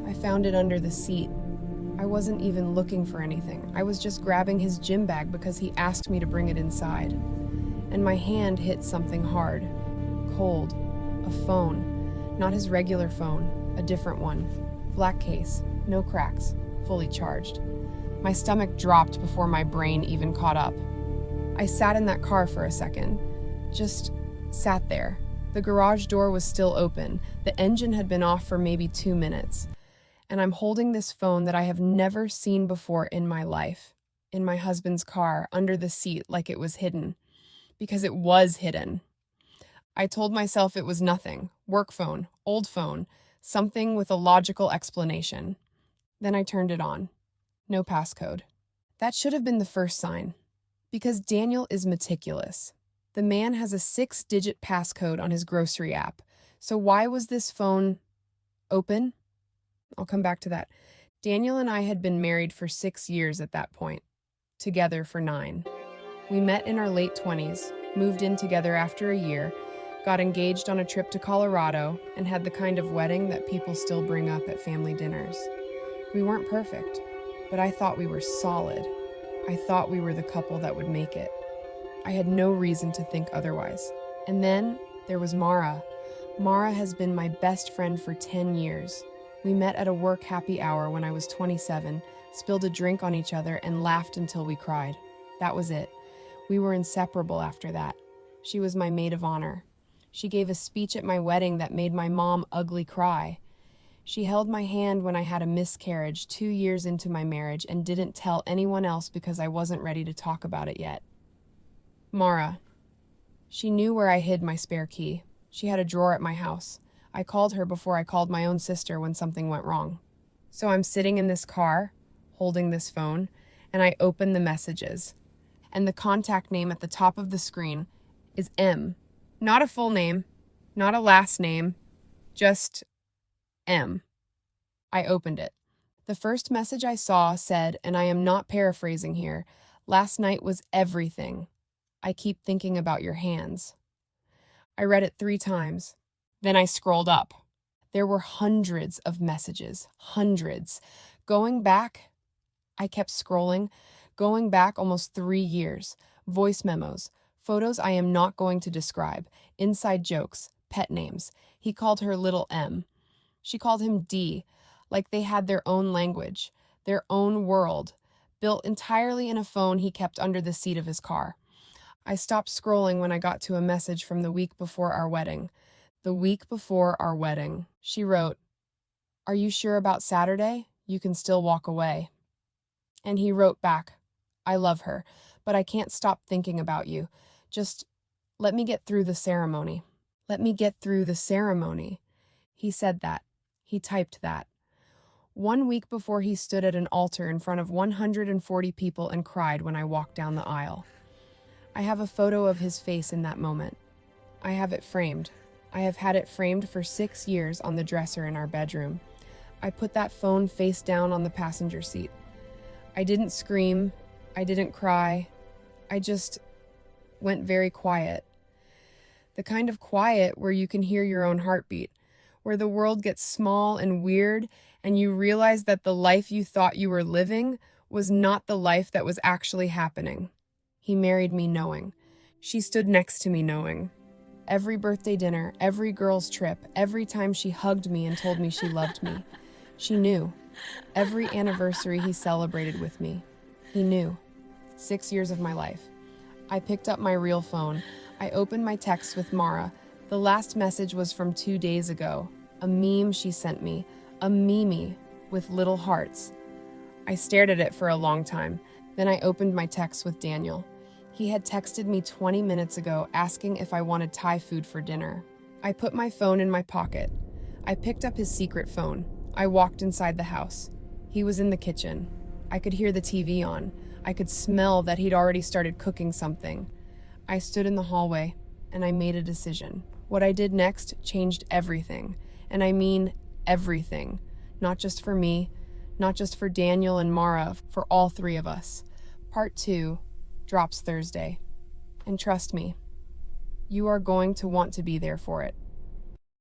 I found it under the seat. I wasn't even looking for anything. I was just grabbing his gym bag because he asked me to bring it inside. And my hand hit something hard, cold, a phone. Not his regular phone, a different one. Black case, no cracks, fully charged. My stomach dropped before my brain even caught up. I sat in that car for a second, just sat there. The garage door was still open. The engine had been off for maybe 2 minutes. And I'm holding this phone that I have never seen before in my life, in my husband's car, under the seat like it was hidden. Because it was hidden. I told myself it was nothing, work phone, old phone, something with a logical explanation. Then I turned it on. No passcode. That should have been the first sign. Because Daniel is meticulous. The man has a 6-digit passcode on his grocery app. So why was this phone open? I'll come back to that. Daniel and I had been married for 6 years at that point, together for 9. We met in our late 20s, moved in together after a year, got engaged on a trip to Colorado, and had the kind of wedding that people still bring up at family dinners. We weren't perfect, but I thought we were solid. I thought we were the couple that would make it. I had no reason to think otherwise. And then there was Mara. Mara has been my best friend for 10 years. We met at a work happy hour when I was 27, spilled a drink on each other, and laughed until we cried. That was it. We were inseparable after that. She was my maid of honor. She gave a speech at my wedding that made my mom ugly cry. She held my hand when I had a miscarriage 2 years into my marriage and didn't tell anyone else because I wasn't ready to talk about it yet. Mara. She knew where I hid my spare key. She had a drawer at my house. I called her before I called my own sister when something went wrong. So I'm sitting in this car, holding this phone, and I open the messages. And the contact name at the top of the screen is M. Not a full name, not a last name, just M. I opened it. The first message I saw said, and I am not paraphrasing here, "Last night was everything. I keep thinking about your hands." I read it 3 times. Then I scrolled up. There were hundreds of messages, hundreds. Going back, I kept scrolling, going back almost 3 years. Voice memos, photos I am not going to describe, inside jokes, pet names. He called her Little M. She called him D, like they had their own language, their own world, built entirely in a phone he kept under the seat of his car. I stopped scrolling when I got to a message from the week before our wedding. The week before our wedding, she wrote, "Are you sure about Saturday? You can still walk away." And he wrote back, "I love her, but I can't stop thinking about you. Just let me get through the ceremony. Let me get through the ceremony." He said that. He typed that. 1 week before he stood at an altar in front of 140 people and cried when I walked down the aisle. I have a photo of his face in that moment. I have it framed. I have had it framed for 6 years on the dresser in our bedroom. I put that phone face down on the passenger seat. I didn't scream. I didn't cry. I just went very quiet. The kind of quiet where you can hear your own heartbeat, where the world gets small and weird and you realize that the life you thought you were living was not the life that was actually happening. He married me knowing. She stood next to me knowing. Every birthday dinner, every girl's trip, every time she hugged me and told me she loved me. She knew. Every anniversary he celebrated with me. He knew. 6 years of my life. I picked up my real phone. I opened my text with Mara. The last message was from 2 days ago. A meme she sent me. A meme with little hearts. I stared at it for a long time. Then I opened my text with Daniel. He had texted me 20 minutes ago asking if I wanted Thai food for dinner. I put my phone in my pocket. I picked up his secret phone. I walked inside the house. He was in the kitchen. I could hear the TV on. I could smell that he'd already started cooking something. I stood in the hallway, and I made a decision. What I did next changed everything. And I mean everything. Not just for me, not just for Daniel and Mara, for all 3 of us. Part 2 drops Thursday. And trust me, you are going to want to be there for it.